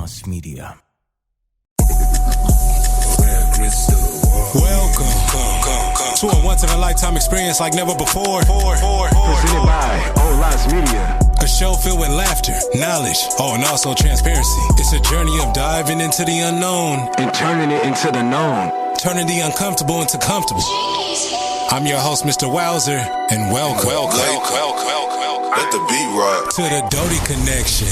Mass Media. Welcome to a once-in-a-lifetime experience like never before. Presented by Mass Media. A show filled with laughter, knowledge, and also transparency. It's a journey of diving into the unknown And turning it into the known. turning the uncomfortable into comfortable. I'm your host, Mr. Wowser, and welcome. Let the beat rock. To the D.A.R.E connection.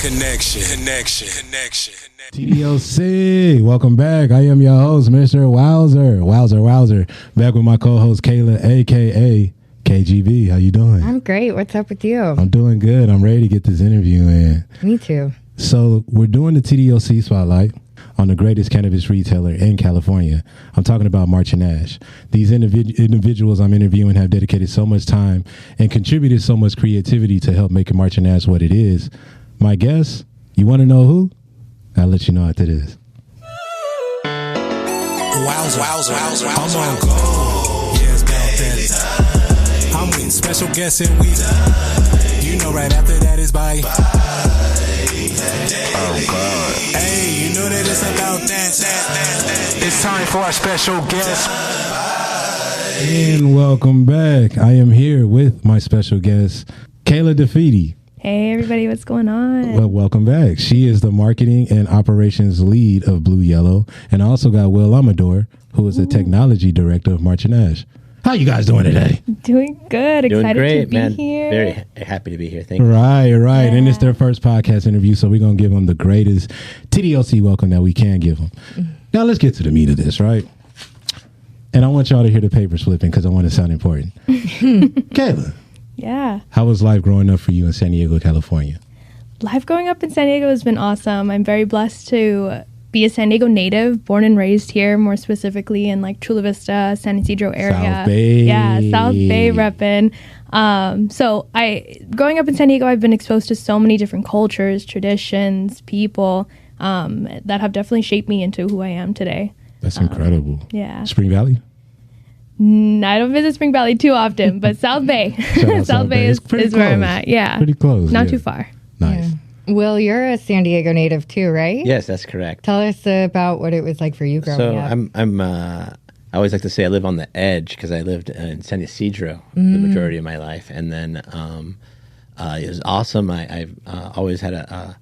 TDOC, welcome back. I am your host, Mr. Wowser. Back with my co-host, Kayla, a.k.a. KGB. How you doing? I'm great. What's up with you? I'm doing good. I'm ready to get this interview in. Me too. So we're doing the TDOC Spotlight on the greatest cannabis retailer in California. I'm talking about March and Ash. These individuals I'm interviewing have dedicated so much time and contributed so much creativity to help make March and Ash what it is. My guess, you want to know who? I'll let you know after this. Wowzer. I'm on go. Yeah, it's about that. I'm with special guests and we. You know, right after that is bye. Oh, God. Hey, you know that it's about that. It's time for our special guest. And welcome back. I am here with my special guest, Keila DeFede. Hey everybody, what's going on? Well, welcome back. She is the marketing and operations lead of Blue Yellow, and I also got Will Amador, who is the technology director of March and Ash. How you guys doing today? Doing good. Doing Excited great, to be man. here. Very happy to be here. Thank you. Right. Yeah. And it's their first podcast interview, so we're going to give them the greatest TDOC welcome that we can give them. Now, let's get to the meat of this, right? And I want y'all to hear the papers flipping because I want to sound important. Kayla, Yeah. how was life growing up for you in San Diego, California? Life growing up in San Diego has been awesome. I'm very blessed to be a San Diego native, born and raised here, more specifically in like Chula Vista, San Ysidro area. South Bay. Yeah, South Bay reppin'. So growing up in San Diego, I've been exposed to so many different cultures, traditions, people that have definitely shaped me into who I am today. That's incredible. Yeah. Spring Valley? I don't visit Spring Valley too often, but South Bay. Shout out South Bay is It's pretty where I'm close. at. Yeah. Pretty close. Not yeah. too far. Nice. Will, you're a San Diego native too, right? Yes, that's correct. Tell us about what it was like for you growing So up. I always like to say I live on the edge because I lived in San Ysidro the majority of my life, and then it was awesome. I've always had a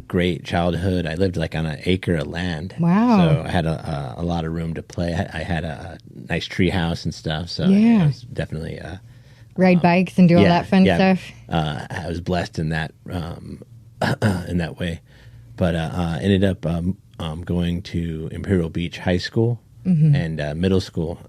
great childhood. I lived like on an acre of land. Wow. So I had a lot of room to play. I had a nice tree house and stuff. So Yeah. it was definitely Ride bikes and do all that fun stuff. I was blessed in that in that way, but ended up going to Imperial Beach High School and middle school,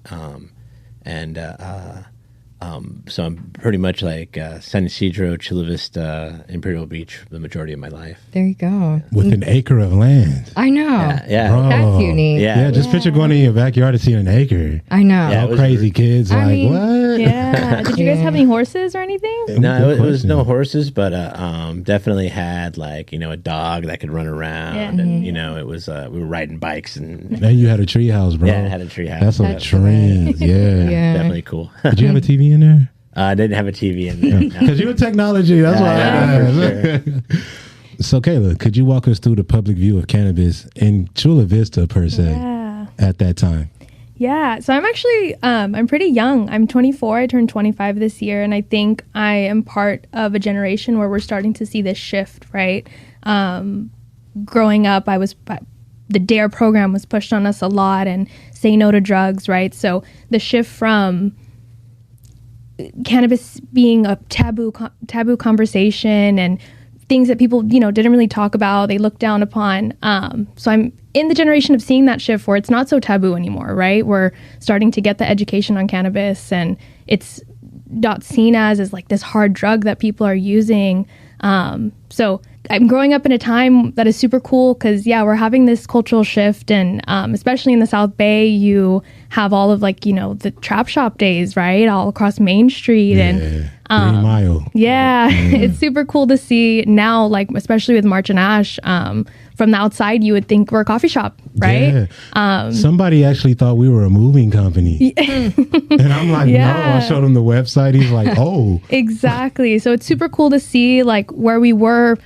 so I'm pretty much like San Ysidro, Chula Vista, Imperial Beach the majority of my life. There you go. With an acre of land. I know. Yeah, Bro. That's unique. Yeah. Just picture going in your backyard and seeing an acre. I know. Yeah, it All was crazy kids. I Like, mean, what? Yeah. Did you guys have any horses or anything? No, Good it was no question. horses, but definitely had like a dog that could run around, Yeah. and it was we were riding bikes and Then you had a tree house, bro. yeah, I had a tree house. That's a That's trend. Yeah. Yeah. Definitely cool. Did you have a TV in there? I didn't have a TV in there. no. Because you're technology. That's why. Yeah, for So, Kayla, could you walk us through the public view of cannabis in Chula Vista, per se, Yeah. at that time? Yeah. So I'm actually, I'm pretty young. I'm 24. I turned 25 this year. And I think I am part of a generation where we're starting to see this shift, right? Growing up, the D.A.R.E program was pushed on us a lot and say no to drugs, right? So the shift from cannabis being a taboo conversation and things that people didn't really talk about, they looked down upon, so I'm in the generation of seeing that shift where it's not so taboo anymore, right? We're starting to get the education on cannabis and it's not seen as like this hard drug that people are using. So I'm growing up in a time that is super cool because, we're having this cultural shift. And especially in the South Bay, you have all of the trap shop days, right? All across Main Street. And 3 Mile. yeah, it's super cool to see now, especially with March and Ash. From the outside, you would think we're a coffee shop, right? Yeah. Somebody actually thought we were a moving company. And I'm like, no. I showed him the website. He's like, oh. Exactly. So it's super cool to see where we were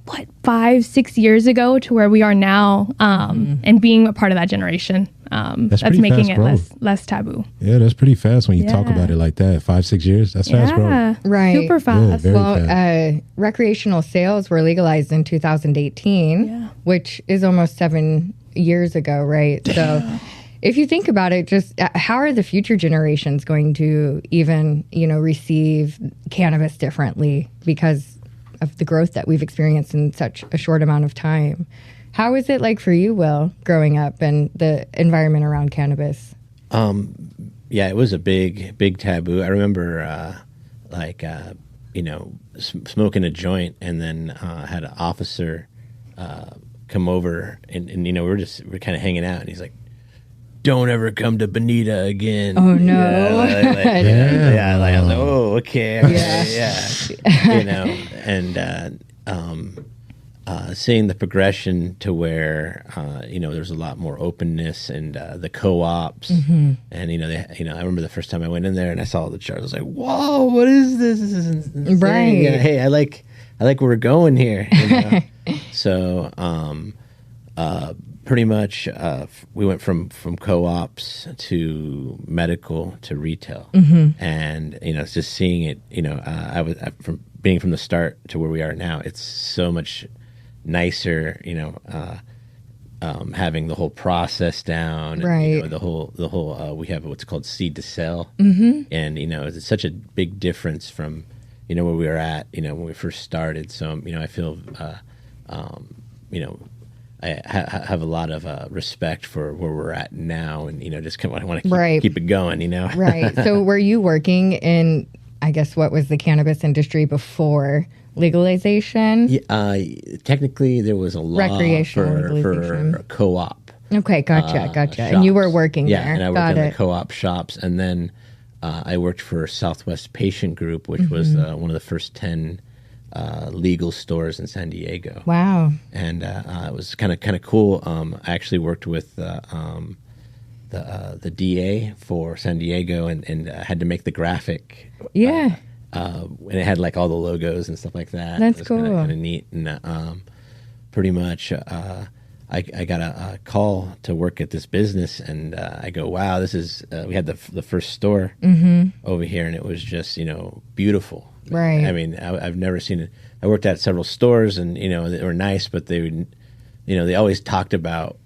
5-6 years ago to where we are now, and being a part of that generation. That's making it less taboo. Yeah, that's pretty fast when you talk about it like that. 5-6 years, that's fast growth. Right. Super fast. Well, recreational sales were legalized in 2018, which is almost 7 years ago, right? Damn. So if you think about it, just how are the future generations going to even, receive cannabis differently because of the growth that we've experienced in such a short amount of time? How was it like for you, Will, growing up and the environment around cannabis? Yeah, it was a big taboo. I remember, smoking a joint, and then had an officer come over, and we're kind of hanging out, and he's like, "Don't ever come to Bonita again." Oh no! I was like, "Oh, okay, and seeing the progression to where there's a lot more openness and the co-ops, and I remember the first time I went in there and I saw the chart, I was like, "Whoa, what is this? This is insane." Right? Hey, I like where we're going here. So, pretty much, we went from co-ops to medical to retail, and it's just seeing it. From being from the start to where we are now, it's so much nicer. Having the whole process down, right? And, the whole we have what's called seed to sell, and it's such a big difference from where we were at when we first started. So I feel I have a lot of respect for where we're at now, and just kind of want to keep it going. Right. So were you working in, I guess, what was the cannabis industry before legalization? Yeah, technically, there was a law for a co-op. Okay, gotcha. And you were working there. Yeah, and I worked in the co-op shops, and then I worked for Southwest Patient Group, which was one of the first 10 legal stores in San Diego. Wow. And it was kind of cool. I actually worked with the DA for San Diego, and had to make the graphic. Yeah. And it had like all the logos and stuff like that. That's it was cool. Kind of neat. And pretty much I got a call to work at this business, and I go, wow, this is we had the first store over here, and it was just beautiful. Right. I mean, I've never seen it. I worked at several stores, and they were nice, but they would, they always talked about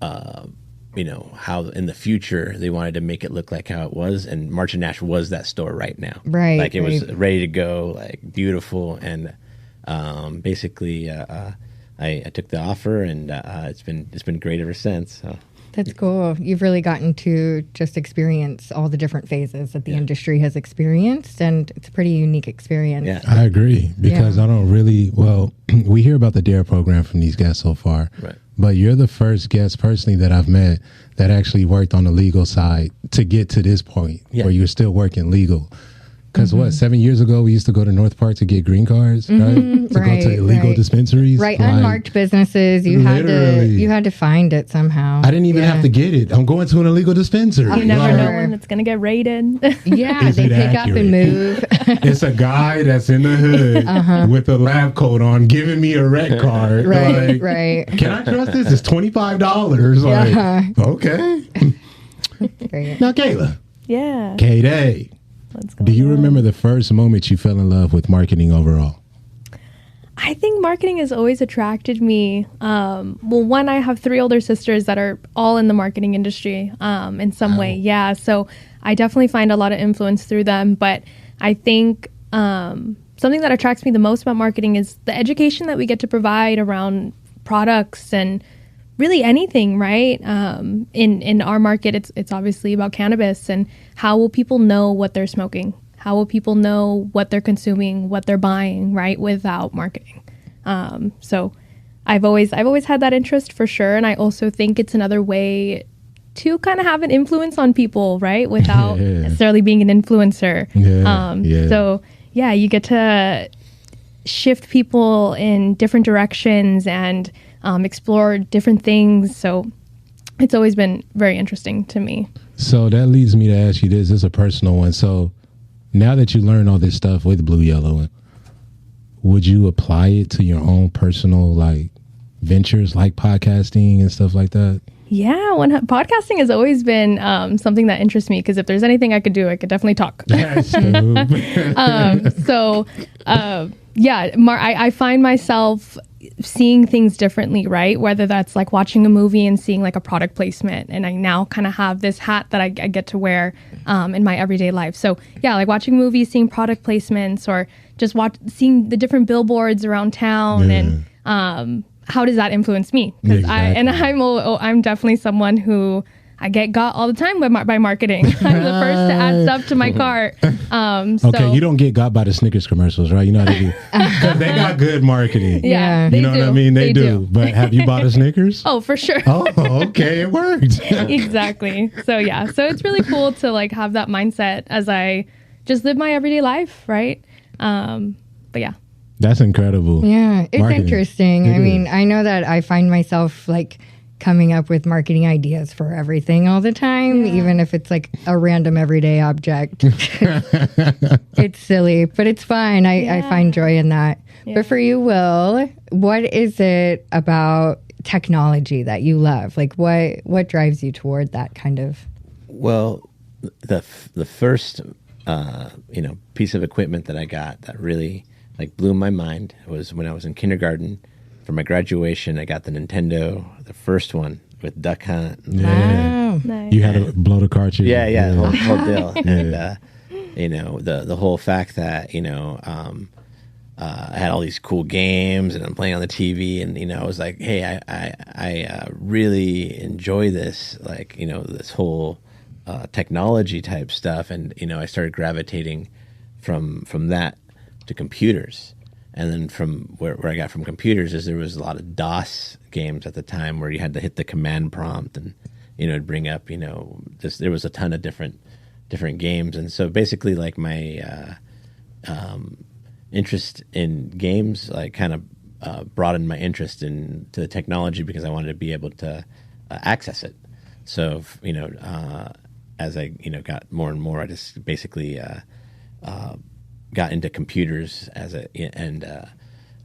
how in the future they wanted to make it look like how it was, and March and Nash was that store right now. Right. Like it was ready to go, like beautiful, and basically I took the offer, and it's been great ever since. So. That's cool. You've really gotten to just experience all the different phases that the industry has experienced, and it's a pretty unique experience. Yeah. I agree, because I don't really, we hear about the D.A.R.E program from these guests so far, right? But you're the first guest personally that I've met that actually worked on the legal side to get to this point where you're still working legal. Because 7 years ago, we used to go to North Park to get green cards, right? To go to illegal dispensaries. Right, unmarked businesses. You had to find it somehow. I didn't even have to get it. I'm going to an illegal dispensary. You never know when it's going to get raided. Yeah, they pick up and move. It's a guy that's in the hood with a lab coat on giving me a rec card. Right. Can I trust this? It's $25. Like, okay. Great. Now, Kayla. Yeah. K-Day. Do you remember the first moment you fell in love with marketing overall? I think marketing has always attracted me. One, I have 3 older sisters that are all in the marketing industry in some way. Yeah, so I definitely find a lot of influence through them. But I think something that attracts me the most about marketing is the education that we get to provide around products and really anything, right? In our market, it's obviously about cannabis, and how will people know what they're smoking? How will people know what they're consuming, what they're buying, right? Without marketing. So I've always had that interest for sure, and I also think it's another way to kind of have an influence on people, right? Without necessarily being an influencer. So yeah, you get to shift people in different directions and explore different things. So it's always been very interesting to me. So that leads me to ask you this. This is a personal one. So now that you learn all this stuff with Blue Yellow, would you apply it to your own personal like ventures like podcasting and stuff like that? Yeah, podcasting has always been something that interests me, because if there's anything I could do, I could definitely talk. That's I find myself seeing things differently, right? Whether that's like watching a movie and seeing like a product placement, and I now kind of have this hat that I get to wear in my everyday life. So yeah, like watching movies, seeing product placements, or just seeing the different billboards around town, and how does that influence me? Because I'm definitely someone who I get got all the time by marketing. I'm the first to add stuff to my cart. Okay, you don't get got by the Snickers commercials, right? You know how they do. Because they got good marketing. Yeah, you know what I mean? They do. But have you bought a Snickers? Oh, for sure. Oh, okay, it worked. Exactly. So yeah, so it's really cool to like have that mindset as I just live my everyday life, right? But yeah. That's incredible. Yeah, it's Marketing. interesting. I mean, I know that I find myself like coming up with marketing ideas for everything all the time, even if it's like a random everyday object. It's silly, but it's fun. I find joy in that. Yeah. But for you, Will, what is it about technology that you love? Like what drives you toward that kind of? Well, the first piece of equipment that I got that really like blew my mind was when I was in kindergarten. For my graduation, I got the Nintendo, the first one with Duck Hunt. Yeah. Wow. Nice. You had to blow the cartridge. Yeah. Whole deal. And the whole fact that I had all these cool games and I'm playing on the TV, and I was like, hey, I really enjoy this, like this whole technology type stuff, and I started gravitating from that to computers. And then from where I got from computers is there was a lot of DOS games at the time where you had to hit the command prompt, and it'd bring up there was a ton of different games. And so basically like my interest in games like kind of broadened my interest into the technology, because I wanted to be able to access it. So as I got more and more, I just basically got into computers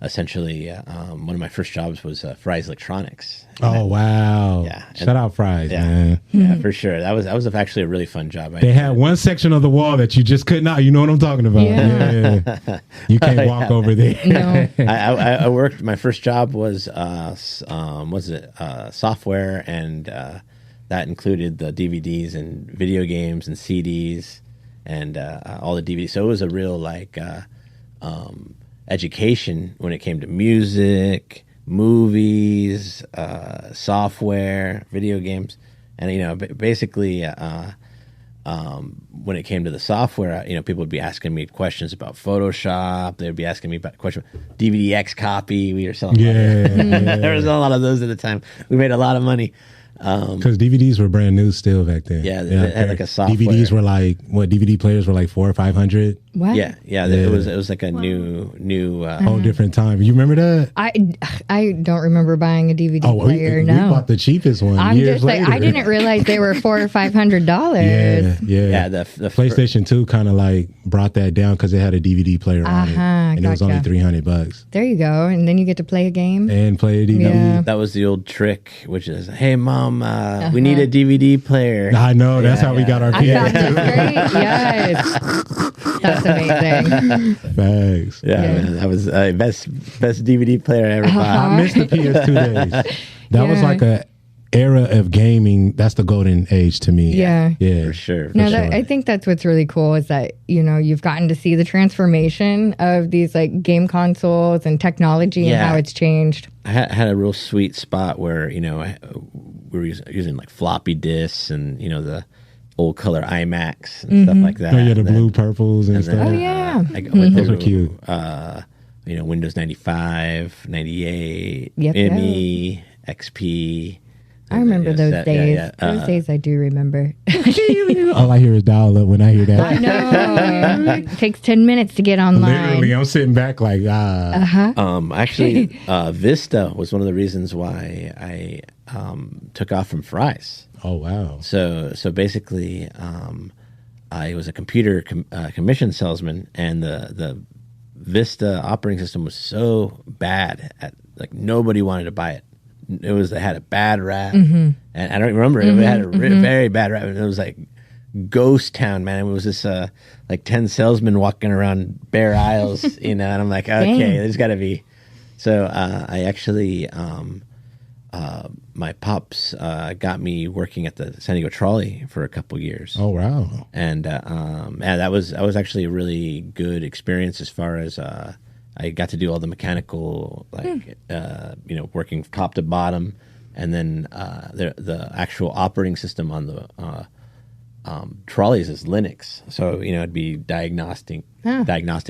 essentially one of my first jobs was Fry's Electronics. Oh wow! Yeah, shout out Fry's, man. Yeah, for sure. That was actually a really fun job. They had one section of the wall that you just could not. You know what I'm talking about? Yeah. You can't walk over there. No. I worked. My first job was software, and that included the DVDs and video games and CDs. And all the DVDs. So it was a real education when it came to music, movies, software, video games, and basically when it came to the software, people would be asking me questions about Photoshop. They'd be asking me about questions DVD X copy. We were selling. There was a lot of those at the time. We made a lot of money. Because DVDs were brand new still back then. Yeah, they had like a software. DVDs were like DVD players were like $400 or $500. What? Yeah. It was like a new whole different time. You remember that? I don't remember buying a DVD player. We bought the cheapest one. I'm years just like later. I didn't realize they were $400 or $500. Yeah. The PlayStation 2 kind of like brought that down because it had a DVD player on it, and it was only $300. There you go, and then you get to play a game and play a DVD. Yeah. That was the old trick, which is, hey mom, we need a DVD player. I know that's how we got our PS2. PS2. Yes, that's amazing. Thanks. Yeah, man, that was best DVD player I ever bought. I missed the PS2 days. That was like a era of gaming. That's the golden age to me. Yeah, for sure. No, I think that's what's really cool is that you've gotten to see the transformation of these like game consoles and technology and how it's changed. I had a real sweet spot where we were using like floppy disks and the old color iMacs and stuff like that. Oh yeah, the blue purples and stuff. Oh yeah, those are cute. Windows 95, 98, Yep, ME, XP. I remember those days. Yeah. Those days I do remember. All I hear is dial up when I hear that. I know. It takes 10 minutes to get online. Literally, I'm sitting back like, Actually, Vista was one of the reasons why I took off from Fry's. Oh, wow. So basically, I was a computer commission salesman, and the Vista operating system was so bad, like nobody wanted to buy it. It had a bad rap, and I don't remember it. It had a very bad rap. And it was like ghost town, man. It was this like 10 salesmen walking around bare aisles, and I'm like, okay, there's got to be. So I actually, my pops got me working at the San Diego Trolley for a couple years. Oh wow! And that was actually a really good experience as far as I got to do all the mechanical, like working top to bottom, and then the actual operating system on the trolleys is Linux. So it'd be diagnostic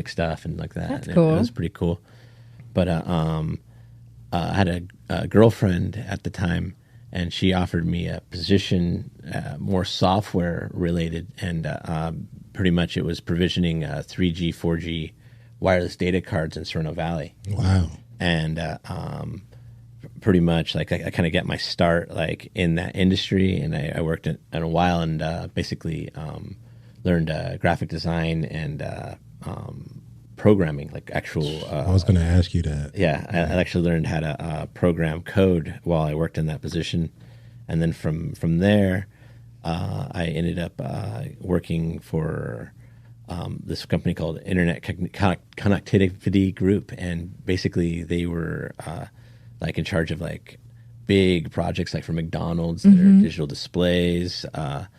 stuff and like that. That's and cool. It was pretty cool. But I had a girlfriend at the time, and she offered me a position more software related, and pretty much it was provisioning 3G, 4G wireless data cards in Sereno Valley. Wow. And pretty much like I kind of get my start like in that industry, and I worked in a while, and basically learned graphic design and programming, like actual. I was going to ask you that. Yeah, I actually learned how to program code while I worked in that position, and then from there, I ended up working for this company called Internet Connectivity Group, and basically they were like in charge of like big projects, like for McDonald's, their digital displays, the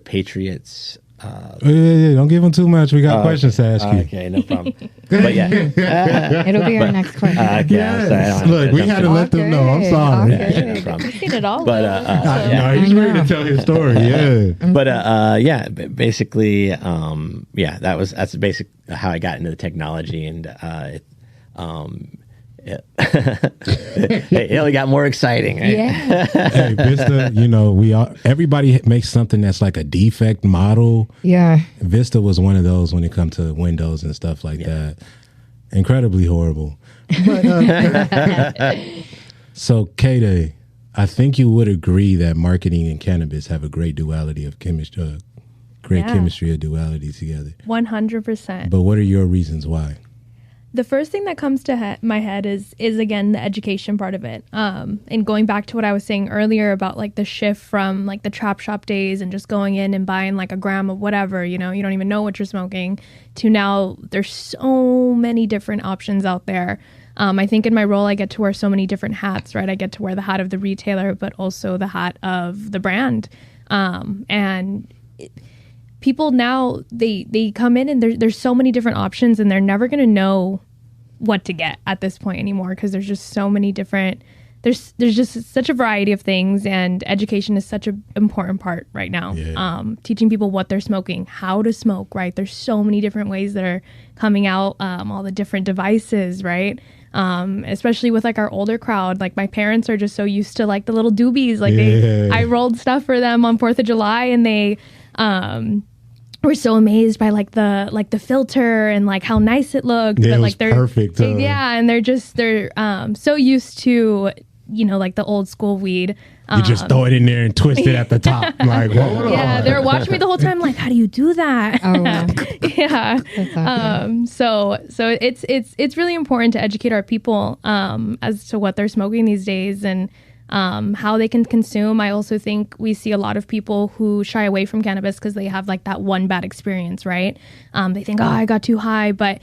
Patriots. Yeah, don't give them too much. We got questions to ask you. Okay, no problem. But yeah, It'll be our next question. okay, Yes. I'm sorry, Look, we had to let them know. I'm sorry. Okay. no problem. We've seen it all. But No, he's ready to tell his story. Yeah. But basically, that's basic how I got into the technology, and it only got more exciting, right? Yeah. Hey, Vista, everybody makes something that's like a defect model. Yeah. Vista was one of those when it comes to Windows and stuff like that. Incredibly horrible. But, so, Kayla, I think you would agree that marketing and cannabis have a great duality of chemistry, chemistry of duality together. 100%. But what are your reasons why? The first thing that comes to my head is again the education part of it, and going back to what I was saying earlier about like the shift from like the trap shop days and just going in and buying like a gram of whatever, you don't even know what you're smoking, to now there's so many different options out there. I think in my role I get to wear so many different hats, right? I get to wear the hat of the retailer, but also the hat of the brand, people now they come in and there's so many different options, and they're never going to know what to get at this point anymore, because there's just so many different there's just such a variety of things, and education is such an important part right now. Teaching people what they're smoking, how to smoke, right? There's so many different ways that are coming out, all the different devices, right? Especially with like our older crowd, like my parents are just so used to like the little doobies, like I rolled stuff for them on 4th of July, and they were so amazed by like the filter and like how nice it looked. Yeah, but it like was they're perfect. yeah, and they're so used to like the old school weed. You just throw it in there and twist it at the top. Like, whoa. Yeah, they were watching me the whole time like, how do you do that? Oh, wow. Yeah. Awesome. So it's really important to educate our people as to what they're smoking these days, and how they can consume. I also think we see a lot of people who shy away from cannabis because they have like that one bad experience, right? They think, I got too high, but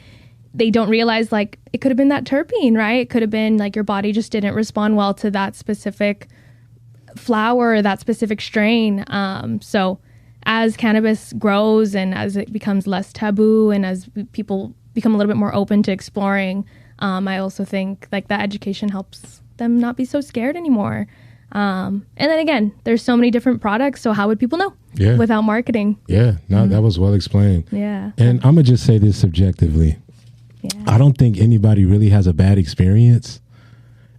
they don't realize like it could have been that terpene, right? It could have been like your body just didn't respond well to that specific flower or that specific strain. So as cannabis grows and as it becomes less taboo, and as people become a little bit more open to exploring, I also think like that education helps them not be so scared anymore. And then again, there's so many different products, so how would people know without marketing? That was well explained. And I'm gonna just say this subjectively. I don't think anybody really has a bad experience.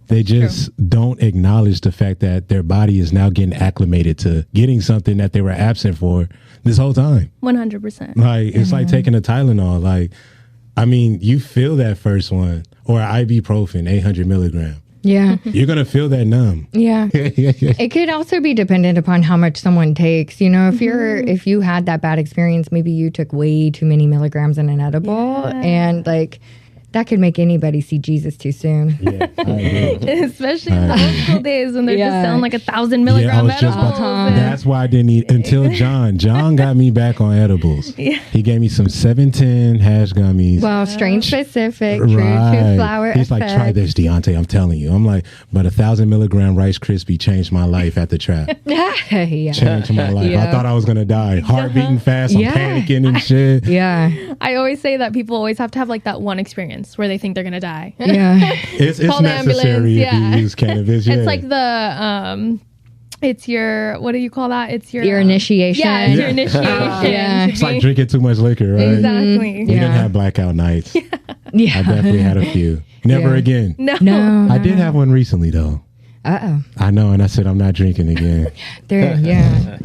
They just don't acknowledge the fact that their body is now getting acclimated to getting something that they were absent for this whole time. 100%. Like, it's like taking a Tylenol. Like, I mean, you feel that first one, or ibuprofen, 800 milligram. Yeah. You're gonna feel that numb. Yeah. It could also be dependent upon how much someone takes. You know, if you had that bad experience, maybe you took way too many milligrams in an edible, and like that could make anybody see Jesus too soon. Yeah, I agree. Especially in the old school days when they're just selling like 1,000 milligram I was just edibles. about to, that's why I didn't eat until John got me back on edibles. He gave me some 710 hash gummies. Well, strain specific, true to flower He's like, try this, Deontay, I'm telling you. I'm like, but 1,000 milligram Rice Krispie changed my life at the trap. Yeah. Changed my life. I thought I was gonna die. Heart beating fast. I'm panicking and shit. Yeah. I always say that people always have to have like that one experience where they think they're gonna die. Yeah. It's Call the ambulance, necessary if you use cannabis. Yeah. It's like the it's your, what do you call that? It's your initiation. Yeah, it's your initiation. Yeah. It's like drinking too much liquor, right? Exactly. We didn't have blackout nights. I Yeah. definitely had a few. Never again. No. I did have one recently though. Uh-oh. I know, and I said I'm not drinking again. Yeah.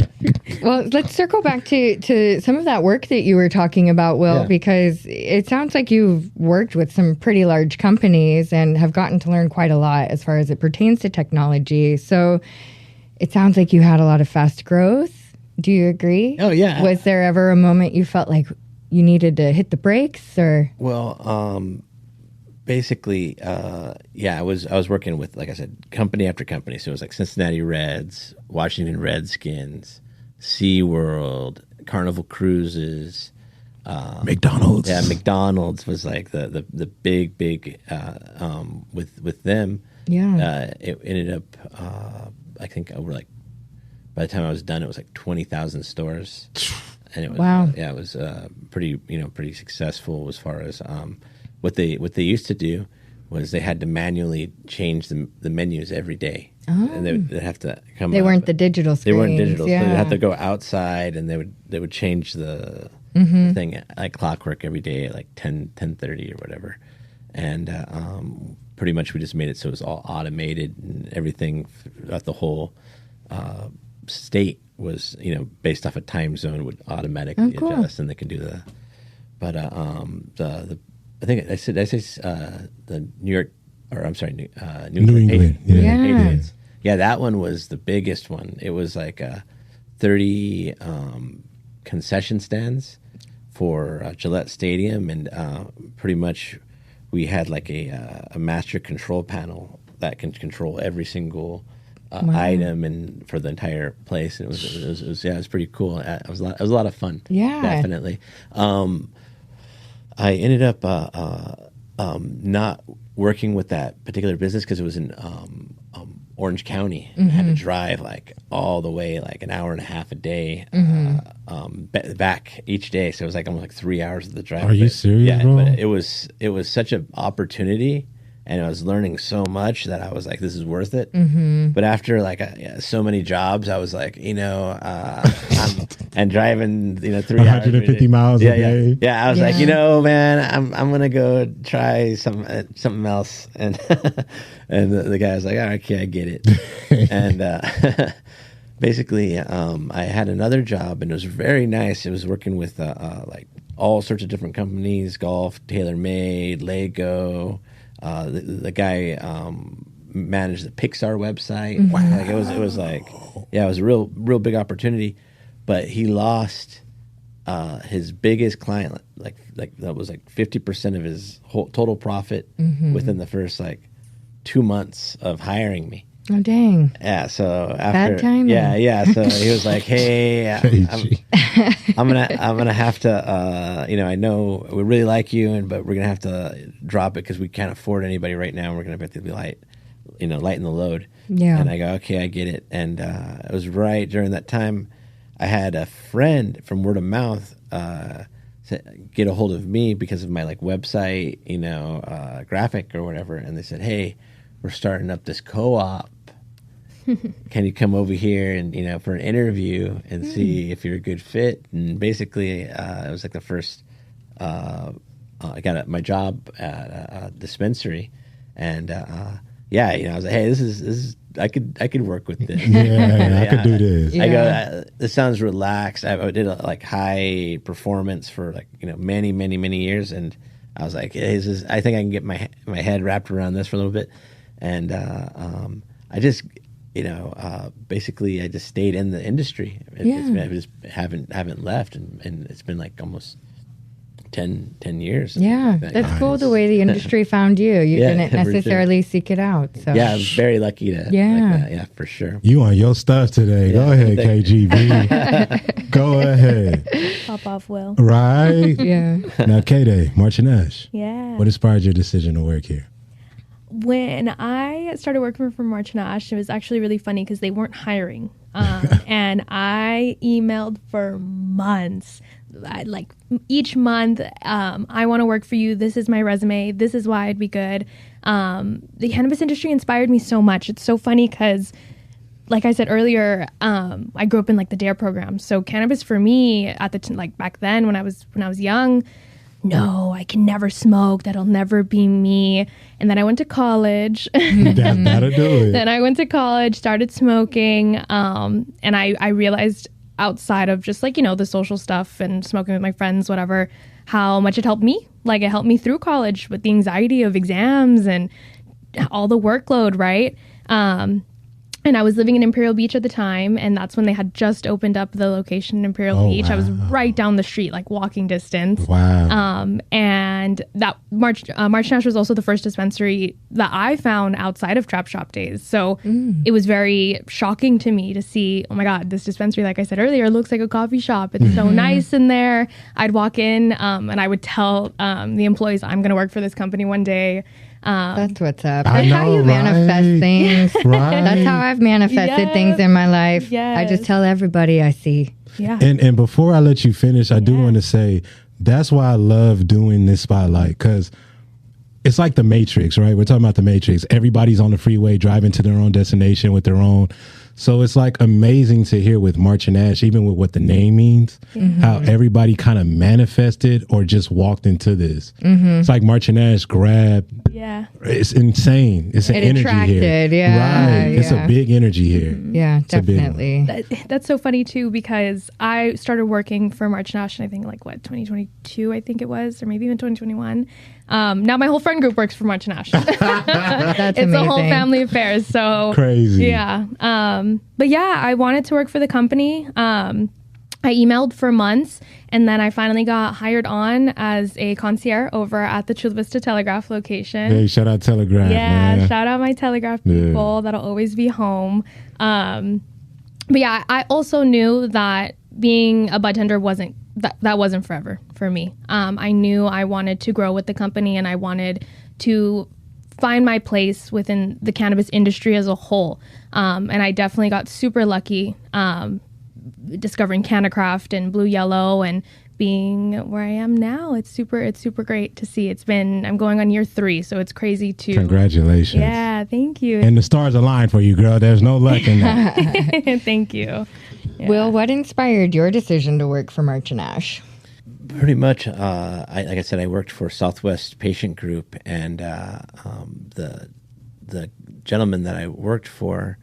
Well, let's circle back to some of that work that you were talking about, Will, because it sounds like you've worked with some pretty large companies and have gotten to learn quite a lot as far as it pertains to technology. So it sounds like you had a lot of fast growth. Do you agree? Oh, yeah. Was there ever a moment you felt like you needed to hit the brakes, or? Well, basically, I was working with, like I said, company after company. So it was like Cincinnati Reds, Washington Redskins, SeaWorld, Carnival Cruises, McDonald's. Yeah, McDonald's was like the big with them. Yeah. It ended up, I think over like, by the time I was done, it was like 20,000 stores, and it was Wow. It was pretty successful as far as what they used to do was they had to manually change the menus every day. And they'd have to come. They weren't the digital screens. They weren't digital. Yeah. So they'd have to go outside, and they would change the thing like clockwork every day at like 10:30 or whatever. And pretty much we just made it so it was all automated, and everything throughout the whole state was based off a time zone would automatically adjust, and they could do the. But the I think I said the New York, or I'm sorry, New England. Patriots. Yeah, that one was the biggest one. It was like 30 concession stands for Gillette Stadium, and pretty much we had like a master control panel that can control every single item and for the entire place. And it was pretty cool. It was a lot of fun. Yeah, definitely. I ended up not working with that particular business because it was in Orange County. I had to drive like all the way, like an hour and a half a day back each day. So it was like almost like 3 hours of the drive. Are you serious, bro? But it was such an opportunity, and I was learning so much that I was like, this is worth it. But after like so many jobs, I was like, and driving 3 hours, 150 miles a day. Yeah, I was like, man, I'm gonna go try something else, and and the guy was like, all right, okay, I get it. And basically, I had another job, and it was very nice. It was working with like all sorts of different companies: golf, TaylorMade, Lego. The guy managed the Pixar website. Wow. Like it was like, it was a real big opportunity. But he lost his biggest client, like that was like 50% of his whole total profit within the first like 2 months of hiring me. Oh dang! Yeah, so after bad timing. Yeah. So he was like, "Hey, I'm gonna have to, I know we really like you, but we're gonna have to drop it because we can't afford anybody right now. We're gonna have to be lighten the load." Yeah. And I go, "Okay, I get it." And it was right during that time. I had a friend from word of mouth get a hold of me because of my like website, graphic or whatever, and they said, "Hey, we're starting up this co-op. Can you come over here and for an interview and see if you're a good fit?" And basically, it was like the first. I got my job at a dispensary, and I was like, "Hey, this is I could work with this. I could do this." I go, this sounds relaxed. I did like high performance for like many years, and I was like, I think I can get my head wrapped around this for a little bit. and I just, basically I just stayed in the industry. I just haven't left, and it's been like almost 10 years. Yeah, like that's cool the way the industry found you. You Yeah, didn't for sure. necessarily seek it out. So Yeah, I'm very lucky to. Yeah. Like that. Yeah, for sure. You on your stuff today. Go ahead, KGB. Go ahead. Pop off, Will. Right? yeah. Now, K-Day, March and Ash. Yeah. What inspired your decision to work here? When I started working for March and Ash, it was actually really funny because they weren't hiring. And I emailed for months. Like each month, I want to work for you. This is my resume. This is why I'd be good. The cannabis industry inspired me so much. It's so funny because, like I said earlier, I grew up in like the D.A.R.E program. So cannabis for me at the like back then when I was young, no, I can never smoke. That'll never be me. And then I went to college. That'll do it. Then I went to college, started smoking, and I realized outside of just like, the social stuff and smoking with my friends, whatever, how much it helped me. Like it helped me through college with the anxiety of exams and all the workload, right? And I was living in Imperial Beach at the time, and that's when they had just opened up the location in Imperial Beach. I was right down the street, like walking distance. Wow. And that March Nash was also the first dispensary that I found outside of Trap Shop days. So it was very shocking to me to see, oh my God, this dispensary, like I said earlier, looks like a coffee shop. It's so nice in there. I'd walk in and I would tell the employees, I'm going to work for this company one day. That's what's up. I That's how know, you manifest things. Right. That's how I've manifested things in my life. Yes. I just tell everybody I see. Yeah. And before I let you finish, I do want to say that's why I love doing this spotlight, because it's like the Matrix, right? We're talking about the Matrix. Everybody's on the freeway driving to their own destination with their own. So it's like amazing to hear with March and Ash, even with what the name means, how everybody kind of manifested or just walked into this. It's like March and Ash grabbed. Yeah. It's insane. It's an It energy attracted, here. yeah, Right. It's a big energy here. Yeah, It's a big one. definitely. That's so funny too, because I started working for March Nash, I think 2022, I think it was, or maybe even 2021. Now my whole friend group works for March Nash. That's It's amazing. a whole family affair. So Crazy. Yeah. But yeah, I wanted to work for the company. I emailed for months, and then I finally got hired on as a concierge over at the Chula Vista Telegraph location. Hey, shout out Telegraph. Yeah, man. shout out my Telegraph people. That'll always be home. But yeah, I also knew that being a bud wasn't forever for me. I knew I wanted to grow with the company, and I wanted to find my place within the cannabis industry as a whole. And I definitely got super lucky discovering Cannacraft and Blue Yellow and being where I am now. It's super great to see. I'm going on year 3, so it's crazy to. Congratulations. Yeah, thank you. And the stars align for you, girl. There's no luck in that. Thank you. Yeah. Will, what inspired your decision to work for March and Ash? Pretty much, like I said, I worked for Southwest Patient Group, and the gentleman that I worked for,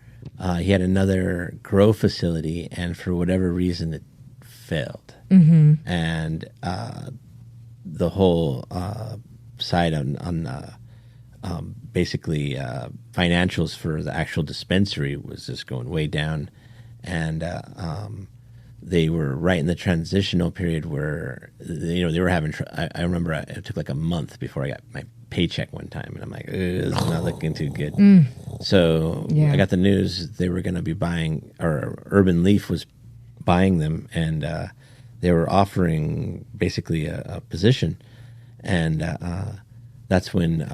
he had another grow facility, and for whatever reason, it failed. And the whole side on basically financials for the actual dispensary was just going way down, and they were right in the transitional period where they were having. I remember it took like a month before I got my paycheck one time, and I'm like, this is not looking too good. So I got the news they were going to be buying, or Urban Leaf was buying them, and they were offering basically a position, and that's when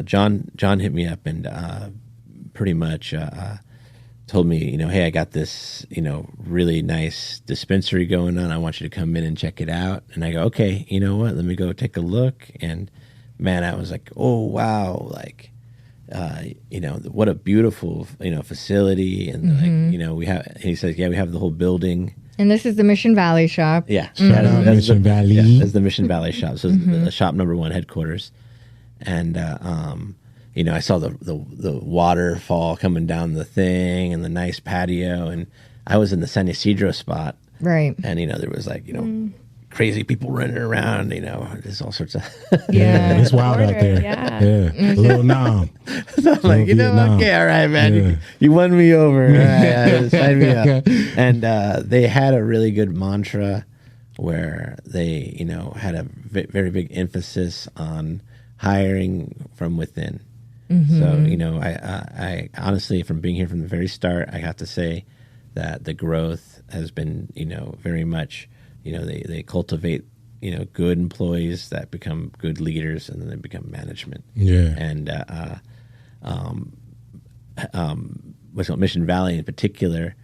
John hit me up and pretty much told me, hey, I got this, really nice dispensary going on. I want you to come in and check it out. And I go, okay, you know what? Let me go take a look. And man, I was like, oh wow, like, what a beautiful, facility. And like, we have. He says, yeah, we have the whole building. And this is the Mission Valley shop. Yeah, Shout out Mission Valley. Yeah, that's the Mission Valley shop. So the shop number 1 headquarters, and I saw the waterfall coming down the thing and the nice patio, and I was in the San Ysidro spot, Right. and there was like crazy people running around, there's all sorts of Yeah. It's wild out there. Yeah. A little numb. So I'm like, okay, all right, man. Yeah. You won me over. All right, sign me up. And they had a really good mantra where they, had a very big emphasis on hiring from within. So, I honestly, from being here from the very start, I have to say that the growth has been, very much, they cultivate, good employees that become good leaders, and then they become management. Yeah. And what's called Mission Valley in particular,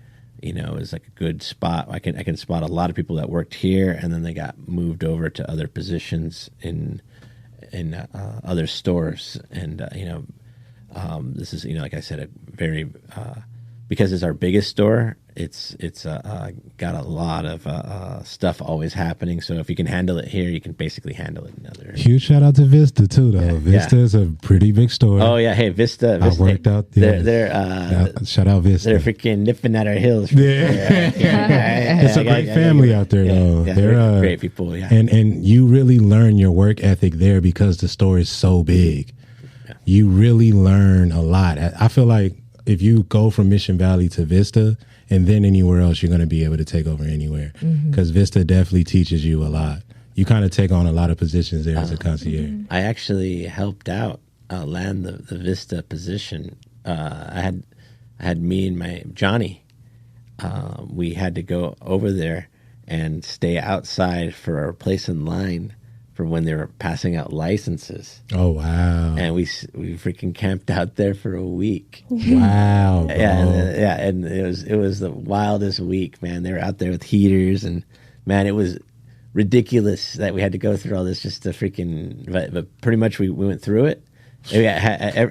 is like a good spot. I can spot a lot of people that worked here, and then they got moved over to other positions in other stores. And this is, like I said, a very because it's our biggest store. It's got a lot of stuff always happening. So if you can handle it here, you can basically handle it in other. Huge shout out to Vista too, though. Yeah, Vista is a pretty big store. Oh yeah, hey Vista. I worked out there. They're shout out Vista. They're freaking nipping at our heels. Yeah. It's a great family out there, though. Yeah, they're great people. Yeah, and you really learn your work ethic there because the store is so big. Yeah. You really learn a lot. I feel like if you go from Mission Valley to Vista and then anywhere else, you're going to be able to take over anywhere, because Vista definitely teaches you a lot. You kind of take on a lot of positions there as a concierge. I actually helped out land the Vista position. I had me and my Johnny. We had to go over there and stay outside for our place in line for when they were passing out licenses. Oh wow! And we freaking camped out there for a week. Wow! Bro. And it was the wildest week, man. They were out there with heaters, and man, it was ridiculous that we had to go through all this just to freaking. But pretty much we went through it. I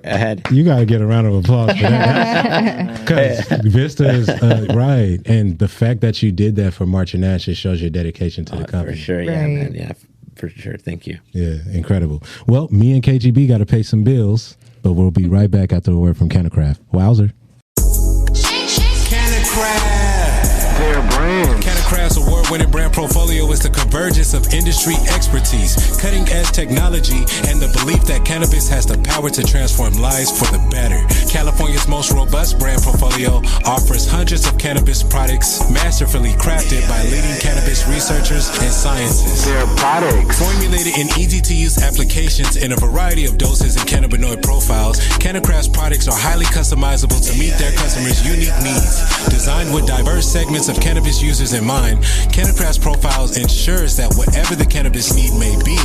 had. You gotta get a round of applause for that, because Vista is right, and the fact that you did that for March and Ash, it shows your dedication to the company. For sure, yeah, Right. man, yeah. For sure. Thank you. Yeah, incredible. Well, me and KGB got to pay some bills, but we'll be right back after a word from Cannacraft. Wowzer. Cannacraft. Their brand. Cannacraft's award-winning brand portfolio is the convergence of industry expertise, cutting-edge technology, and the belief that cannabis has the power to transform lives for the better. California's most robust brand portfolio offers hundreds of cannabis products masterfully crafted by leading cannabis researchers and scientists. Their products. Formulated in easy-to-use applications in a variety of doses and cannabinoid profiles, Cannacraft's products are highly customizable to meet their customers' unique needs. Designed with diverse segments of cannabis users in mind, Cannacraft's profiles ensures that whatever the cannabis need may be,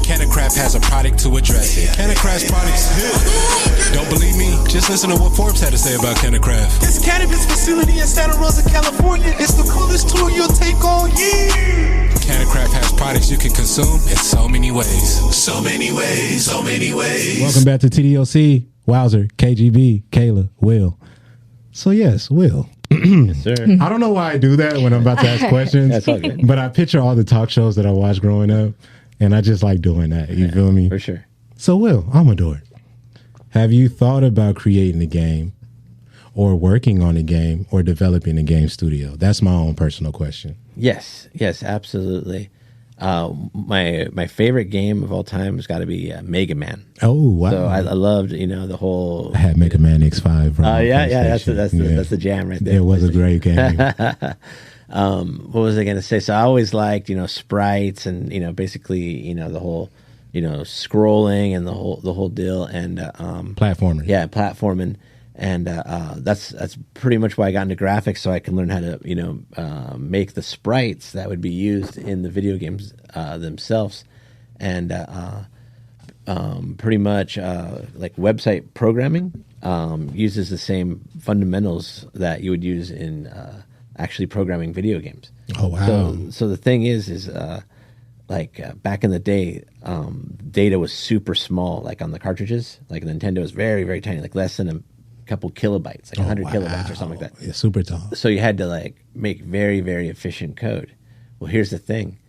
Cannacraft has a product to address it. Cannacraft's products hit. Don't believe me? Just listen to what Forbes had to say about Cannacraft. This cannabis facility in Santa Rosa, California is the coolest tour you'll take all year. Cannacraft has products you can consume in so many ways. So many ways, so many ways. Welcome back to TDOC. Wowzer, KGB, Kayla, Will. So yes, Will. Yes, sir. I don't know why I do that when I'm about to ask questions. That's all good. But I picture all the talk shows that I watched growing up, and I just like doing that. You feel me? For sure. So, Will, Amador, have you thought about creating a game or working on a game or developing a game studio? That's my own personal question. Yes, absolutely. My favorite game of all time has got to be Mega Man. Oh, wow. So I loved, the whole. I had Mega Man X5. Bro, That's the jam right there. It was a great game. What was I going to say? So I always liked, sprites and, basically, the whole, scrolling and the whole deal and Platformer. Yeah, platforming. And that's pretty much why I got into graphics, so I can learn how to make the sprites that would be used in the video games themselves, and pretty much like website programming uses the same fundamentals that you would use in actually programming video games. Oh wow! So the thing is back in the day, data was super small, like on the cartridges. Like Nintendo was very, very tiny, like less than a couple kilobytes, like 100 kilobytes or something like that. Yeah, super tall. So you had to make very, very efficient code. Well, here's the thing.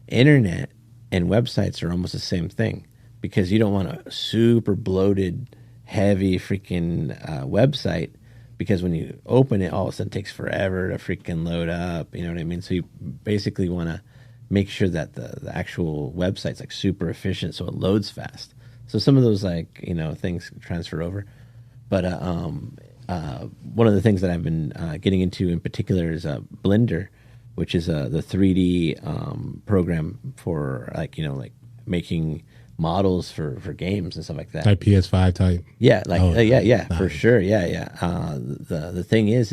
Internet and websites are almost the same thing, because you don't want a super bloated, heavy freaking website, because when you open it, all of a sudden it takes forever to freaking load up. You know what I mean? So you basically want to make sure that the actual website's like super efficient so it loads fast. So some of those like, things transfer over. But one of the things that I've been getting into in particular is Blender, which is the 3D program for like making models for games and stuff like that. Like PS5 type. Yeah, nice. for sure. Yeah. The thing is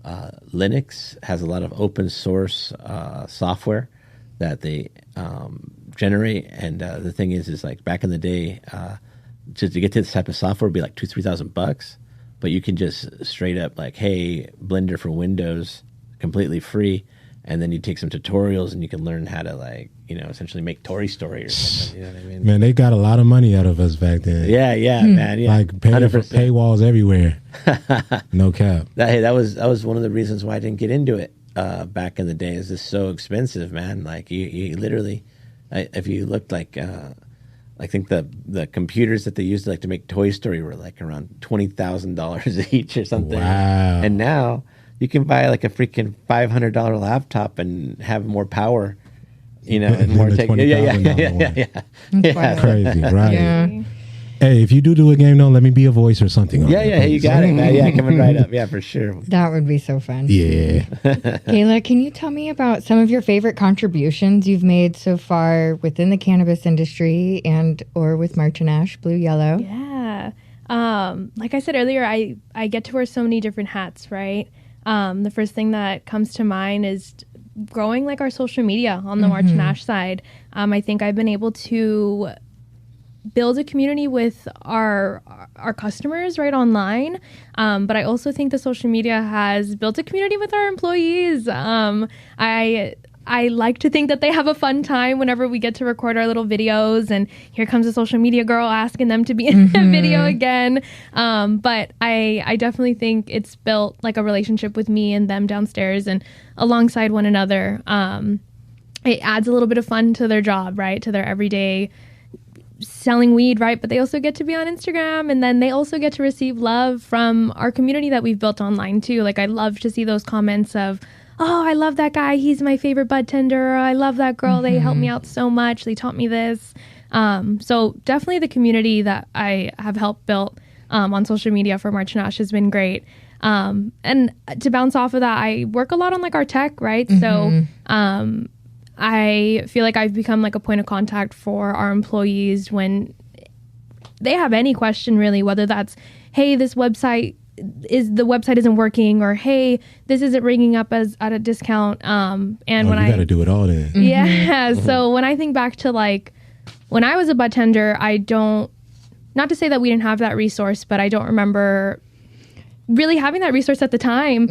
Linux has a lot of open source software that they generate, and the thing is like back in the day, to get to this type of software would be like $2,000-$3,000, but you can just straight up like, hey, Blender for Windows, completely free. And then you take some tutorials and you can learn how to like, essentially make Toy Story or something. You know what I mean? Man, they got a lot of money out of us back then. Yeah, man. Yeah. Like paywalls everywhere. No cap. That was one of the reasons why I didn't get into it back in the day. Is just so expensive, man. Like you literally, if you looked like, I think the computers that they used to make Toy Story were like around $20,000 each or something. Wow. And now you can buy like a freaking $500 laptop and have more power, and more tech. Yeah. Crazy, right? Yeah. Hey, if you do a game, let me be a voice or something. Yeah, you got it, man. Yeah, coming right up. Yeah, for sure. That would be so fun. Yeah. Kayla, can you tell me about some of your favorite contributions you've made so far within the cannabis industry and or with March and Ash, Blue Yellow? Yeah. Like I said earlier, I get to wear so many different hats, right? The first thing that comes to mind is growing like our social media on the March and Ash side. I think I've been able to build a community with our customers right online. But I also think the social media has built a community with our employees. I like to think that they have a fun time whenever we get to record our little videos, and here comes a social media girl asking them to be in the video again. But I definitely think it's built like a relationship with me and them downstairs and alongside one another. It adds a little bit of fun to their job, right? To their everyday selling weed, right? But they also get to be on Instagram, and then they also get to receive love from our community that we've built online too. Like I love to see those comments of, oh, I love that guy, he's my favorite bud tender, or I love that girl, they helped me out so much, they taught me this. So definitely the community that I have helped build on social media for March and Ash has been great. And to bounce off of that, I work a lot on like our tech, right? So I feel like I've become like a point of contact for our employees when they have any question really, whether that's, hey, the website isn't working, or hey, this isn't ringing up as at a discount. And when you got to do it all then. Yeah. So when I think back to like when I was a bud tender, not to say that we didn't have that resource, but I don't remember really having that resource at the time.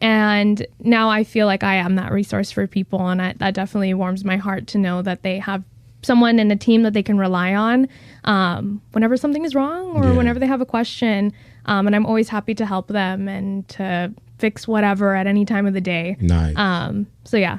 And now I feel like I am that resource for people, and that definitely warms my heart to know that they have someone in a team that they can rely on whenever something is wrong or whenever they have a question. And I'm always happy to help them and to fix whatever at any time of the day. Nice. So yeah,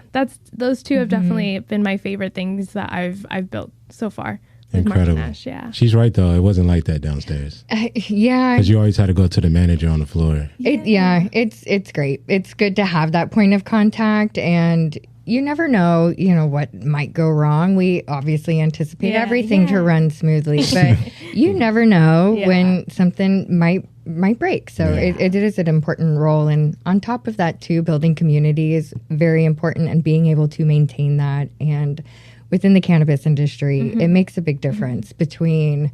those two have definitely been my favorite things that I've built so far. Incredible. Ash, yeah. She's right though. It wasn't like that downstairs. Yeah. Because you always had to go to the manager on the floor. It's great. It's good to have that point of contact, and you never know, what might go wrong. We obviously anticipate everything to run smoothly, but you never know when something might break. So it is an important role. And on top of that too, building community is very important, and being able to maintain that. And within the cannabis industry, it makes a big difference between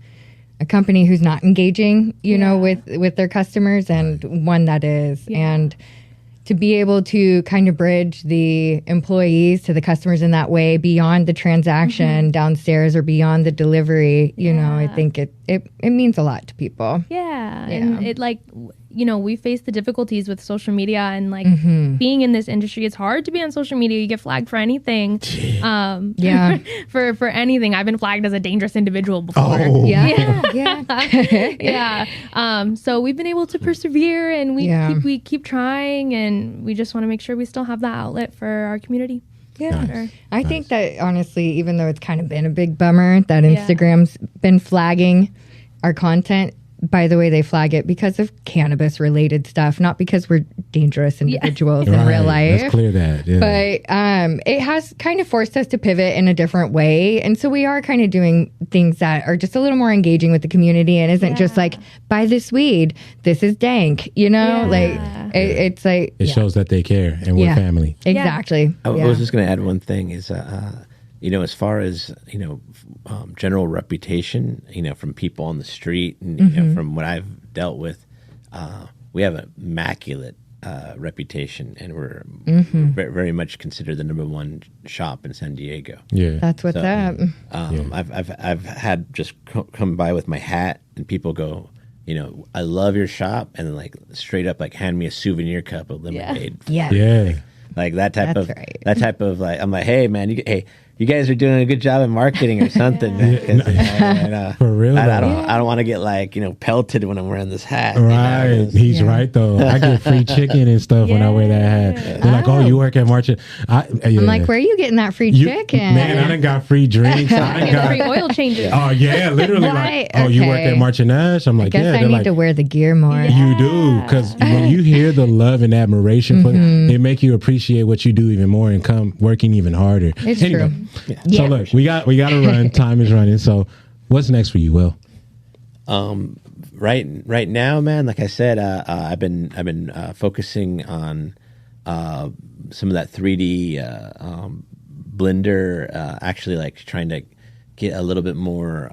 a company who's not engaging, with their customers and one that is. And to be able to kind of bridge the employees to the customers in that way beyond the transaction downstairs or beyond the delivery, I think it means a lot to people. Yeah. And it we face the difficulties with social media and being in this industry. It's hard to be on social media. You get flagged for anything. For anything. I've been flagged as a dangerous individual before. Oh. So we've been able to persevere, and we keep trying, and we just want to make sure we still have that outlet for our community. Yeah. Nice. I think that honestly, even though it's kind of been a big bummer that Instagram's been flagging our content, by the way they flag it because of cannabis related stuff, not because we're dangerous individuals in real life. Let's clear that. Yeah. But it has kind of forced us to pivot in a different way. And so we are kind of doing things that are just a little more engaging with the community and isn't just like, buy this weed, this is dank, you know? Like, it's like... It shows that they care and we're family. Exactly. I was just going to add one thing is, you know, as far as, you know, general reputation, you know, from people on the street and you know, from what I've dealt with, we have an immaculate reputation, and we're very, very much considered the #1 shop in San Diego. Yeah, that's what's up. I've had just come by with my hat, and people go, you know, I love your shop, and then like straight up like hand me a souvenir cup of lemonade. Like that type of like, I'm like, hey man, you guys are doing a good job in marketing or something. For real, I don't want to get like, you know, pelted when I'm wearing this hat. Right, you know? he's right though. I get free chicken and stuff when I wear that hat. They're like, oh, you work at March. I'm like, where are you getting that free chicken? Man, I done got free drinks. I done got free oil changes. Oh yeah, literally. Like, oh, you work at March and Nash? I'm like, I guess I need to wear the gear more. You do, because when you hear the love and admiration for it, it make you appreciate what you do even more and come working even harder. It's true. So look, we got to run. Time is running. So what's next for you, Will? Right now, man, like I said, I've been focusing on some of that 3D blender, actually like trying to get a little bit more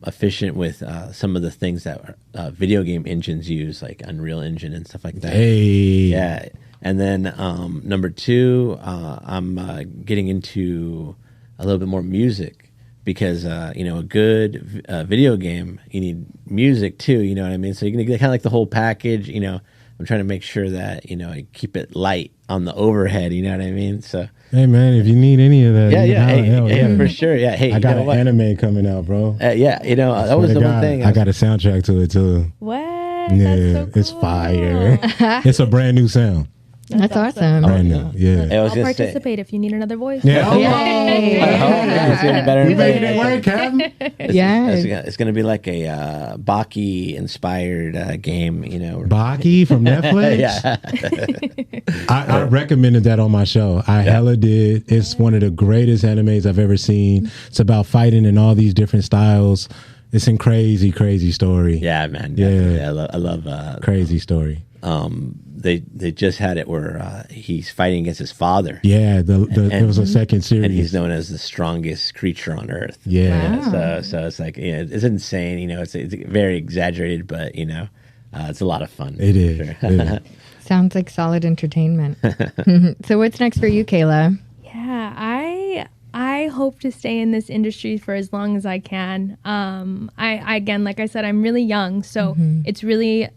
efficient with some of the things that video game engines use, like Unreal Engine and stuff like that. Yeah. And then number 2, I'm getting into a little bit more music, because you know, a good video game, you need music too. You know what I mean? So you're gonna get kind of like the whole package. You know, I'm trying to make sure that, you know, I keep it light on the overhead. You know what I mean? So hey man, if you need any of that, hey, for sure. Yeah, hey, I got an anime coming out, bro. Yeah, you know, that was the one thing. I got a soundtrack to it too. What? Yeah, that's so cool. It's fire. It's a brand new sound. That's awesome. Brand new. Yeah. I'll participate if you need another voice. Yeah. It's gonna be better. You making it work, Captain? It's gonna be like a Baki inspired game. You know, Baki from Netflix. I recommended that on my show. I hella did. It's one of the greatest animes I've ever seen. It's about fighting in all these different styles. It's a crazy, crazy story. Yeah, man. Yeah, I love crazy story. They just had it where he's fighting against his father. Yeah, it was a second series, and he's known as the strongest creature on Earth. Yeah, so it's like, you know, it's insane. You know, it's very exaggerated, but you know, it's a lot of fun. It is. Sure. It is. Sounds like solid entertainment. So what's next for you, Kayla? Yeah, I hope to stay in this industry for as long as I can. I again, like I said, I'm really young, so it's really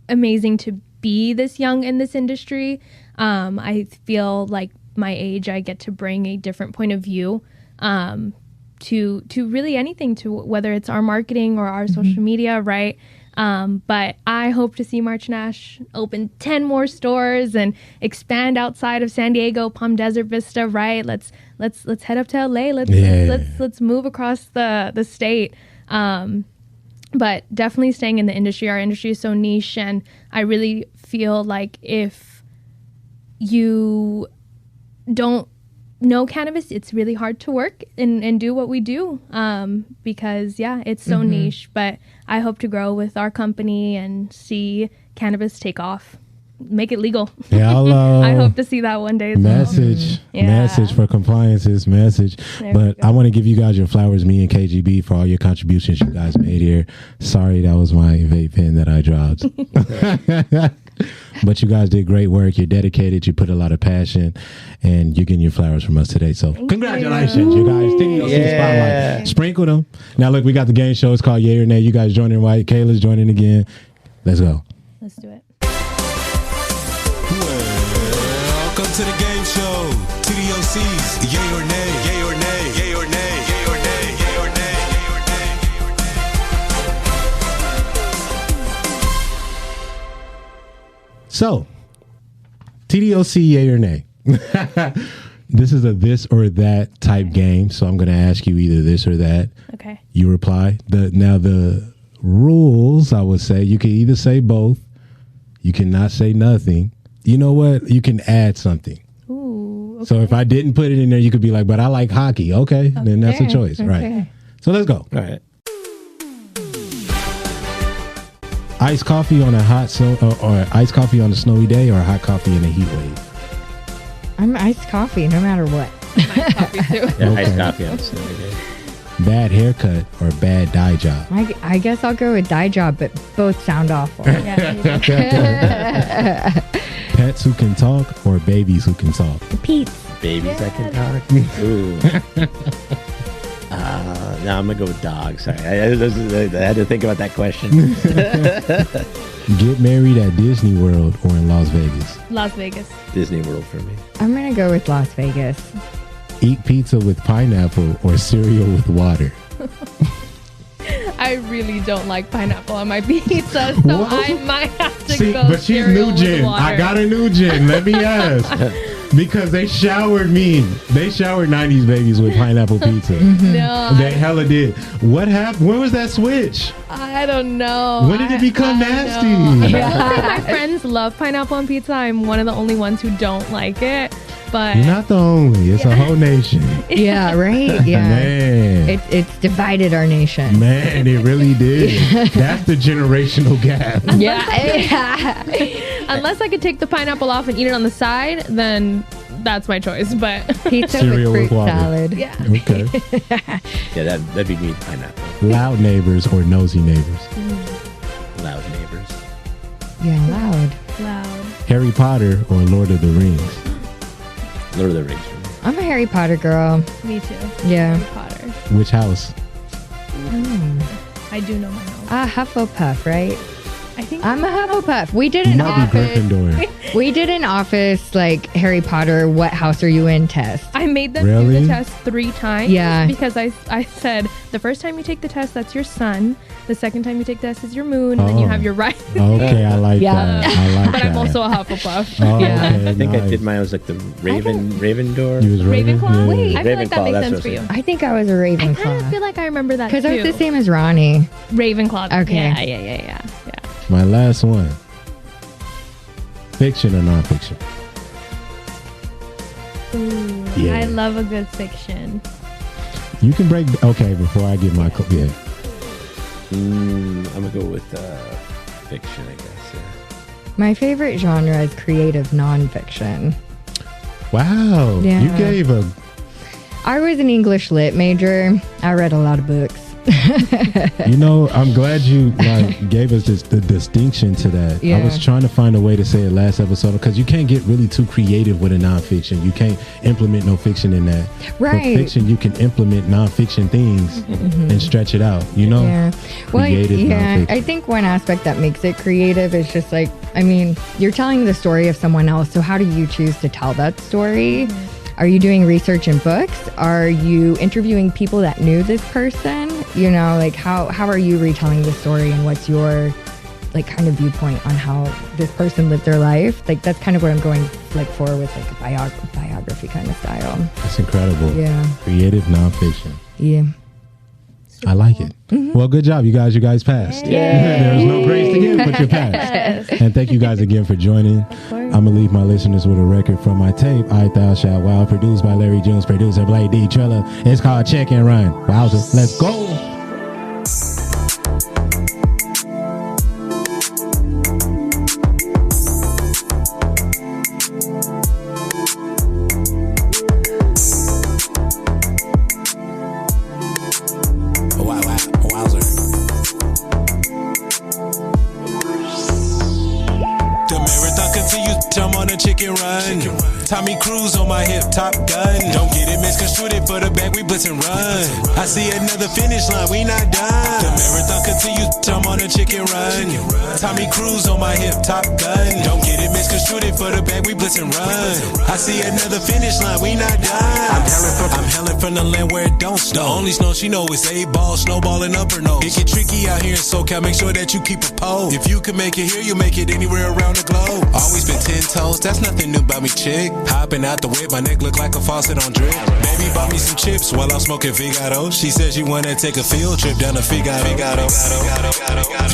amazing to be this young in this industry. I feel like my age, I get to bring a different point of view to really anything, to whether it's our marketing or our social media, right? But I hope to see March Nash open 10 more stores and expand outside of San Diego, Palm Desert Vista, right? Let's head up to LA. Let's move across the state. But definitely staying in the industry. Our industry is so niche, and I really feel like if you don't know cannabis, it's really hard to work and do what we do, because it's so niche. But I hope to grow with our company and see cannabis take off, make it legal. Hello. I hope to see that one day as message for compliances, but I want to give you guys your flowers, me and KGB, for all your contributions you guys made here. Sorry, that was my vape pen that I dropped. But you guys did great work. You're dedicated. You put a lot of passion, and you're getting your flowers from us today. So congratulations, you guys. TDOC Spotlight. Sprinkle them. Now look, we got the game show. It's called Yay or Nay. You guys joining right. Kayla's joining again. Let's go. Let's do it. Welcome to the game show. TDOC's Yay or Nay. Yay or Nay. Yay or Nay. Yay or Nay. Yay or Nay. Yay or Nay. So, TDOC, yay or nay? This is a this or that type game, so I'm going to ask you either this or that. Okay. You reply. The rules, I would say. You can either say both. You cannot say nothing. You know what? You can add something. Ooh. Okay. So if I didn't put it in there, you could be like, but I like hockey. Okay. Then that's a choice. Okay. Right. So let's go. All right. Iced coffee on a or iced coffee on a snowy day, or hot coffee in a heat wave? I'm iced coffee no matter what. Iced coffee too. Yeah, iced coffee on Sunday day. Bad haircut or bad dye job? I guess I'll go with dye job, but both sound awful. Pets who can talk or babies who can talk? Pete's. Babies that can talk. Ooh. No, I'm gonna go with dogs. Sorry, I had to think about that question. Get married at Disney World or in Las Vegas? Las Vegas. Disney World for me. I'm going to go with Las Vegas. Eat pizza with pineapple or cereal with water? I really don't like pineapple on my pizza, so Whoa. I might have to See, go but she's cereal new with gen. water. I got a new gen. Let me ask. Because they showered me. They showered 90s babies with pineapple pizza. No, They hella did. What happened? When was that switch? I don't know. When did it become I nasty? don't know. My friends love pineapple on pizza. I'm one of the only ones who don't like it. But You're not the only. It's a whole nation. Yeah, right? Yeah. Man. It's divided our nation. Man, it really did. That's the generational gap. Yeah. unless I could take the pineapple off and eat it on the side, then that's my choice. But Pizza Cereal with with fruit water. salad. yeah. Okay. Yeah, that'd be me, pineapple. Loud neighbors or nosy neighbors? Loud neighbors. Yeah, loud. Loud. Harry Potter or Lord of the Rings? Lord of the Rings for me. I'm a Harry Potter girl. Me too. Yeah. Harry Potter. Which house? I do know my house. Hufflepuff, right? I think I'm a Hufflepuff. We did You an might be office. Gryffindor. We did an office like Harry Potter. What house are you in? Test. I made them do Really? the test 3 times. Yeah. Because I said the first time you take the test, that's your sun. The second time you take the test is your moon. And then you Oh. have your rising. Okay, I like Yeah. that. I like But that. I'm also a Hufflepuff. Oh, Yeah. okay, I think I nice. did mine. I was like the Raven door. You was Raven? Ravenclaw? Yeah. Wait, I feel like that Ravenclaw, makes that's sense what for I you. said. I think I was a I kind of Ravenclaw. feel like I remember that Because I was too. the same as Ronnie. Ravenclaw. Okay. Yeah. My last one. Fiction or nonfiction? Ooh, Yeah. I love a good fiction. You can break. Okay, before I get my. Yeah. I'm gonna go with fiction, I guess. Yeah. My favorite genre is creative nonfiction. Wow. Yeah. You gave a. I was an English lit major. I read a lot of books. You know, I'm glad you gave us the distinction to that. Yeah. I was trying to find a way to say it last episode because you can't get really too creative with a nonfiction. You can't implement no fiction in that. Right. For fiction, you can implement nonfiction things and stretch it out. You know. Yeah. Well, Creative yeah. nonfiction. I think one aspect that makes it creative is just like, I mean, you're telling the story of someone else. So how do you choose to tell that story? Are you doing research in books? Are you interviewing people that knew this person? You know, like how are you retelling the story and what's your like kind of viewpoint on how this person lived their life? Like that's kind of what I'm going like for with like a biography kind of style. That's incredible. Yeah. Creative nonfiction. Yeah. I like it. Well, good job, you guys. You guys passed. There's no grace to give, but you passed. And thank you guys again for joining. I'm going to leave my listeners with a record from my tape, I Thou Shalt Wow, produced by Larry Jones, producer Blake D. Trella. It's called Check and Run. Wowzer, let's go. Wowzer. The marathon continues, I'm on a chicken run. Tommy Cruise on my hip, Top Gun. Don't get it misconstrued, for the back we blitz and run. I see another finish line, we not done. The marathon continues, I'm on a chicken run. Tommy Cruise on my hip, Top Gun. Don't get it misconstrued, for the back we blitz and run. I see another finish line, we not done. I'm hailing from the land where it don't snow. The only snow she know is 8 ball, snowballing up her nose. It get tricky out here in SoCal, make sure that you keep a pole. If you can make it here, you make it anywhere around the globe. Always been 10 toes, that's nothing new about me, chick. Hopping out the whip, my neck look like a faucet on drip. Baby bought me some chips while I'm smoking Figaro. She said she wanna take a field trip down to Figaro.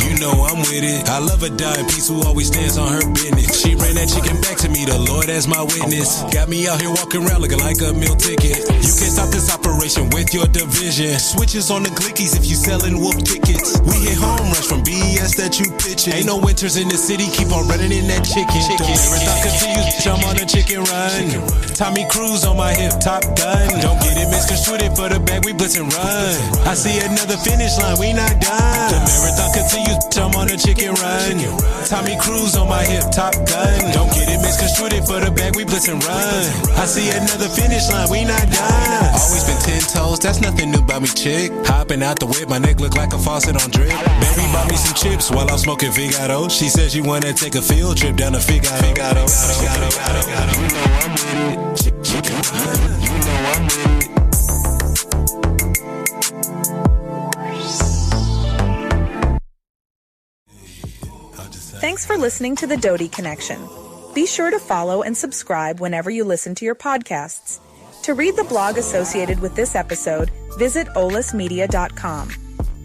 You know I'm with it. I love a dime piece who always stands on her business. She ran that chicken back to me, the Lord as my witness. Got me out here walking around looking like a meal ticket. You can't stop this operation with your division. Switches on the glickies if you selling wolf tickets. We hit home runs from BS that you pitching. Ain't no winters in the city, keep on running in that chicken. The marathon continues, I'm on a chicken run. Tommy Cruise on my hip, Top Gun. Don't get it misconstrued for the bag, we blitz and run. I see another finish line, we not done. The marathon continues, I'm on a chicken run. Tommy Cruise on my hip, Top Gun. Don't get it misconstrued for the bag, we blitz and run. I see another finish line, we not done. Always been 10 toes, that's nothing new about me, chick. Hopping out the whip, my neck look like a faucet on drip. Baby bought me some chips while I'm smoking Figaro. She said she wanna take a field trip down to Figaro. You know I'm with it. You know I'm with it. Thanks for listening to the D.A.R.E Connection. Be sure to follow and subscribe whenever you listen to your podcasts. To read the blog associated with this episode, visit olismedia.com.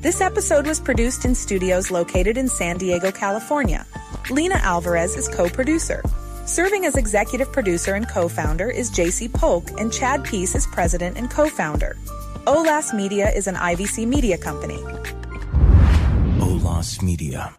This episode was produced in studios located in San Diego, California. Lena Alvarez is co-producer. Serving as executive producer and co-founder is JC Polk, and Chad Peace is president and co-founder. Olas Media is an IVC media company. Olas Media.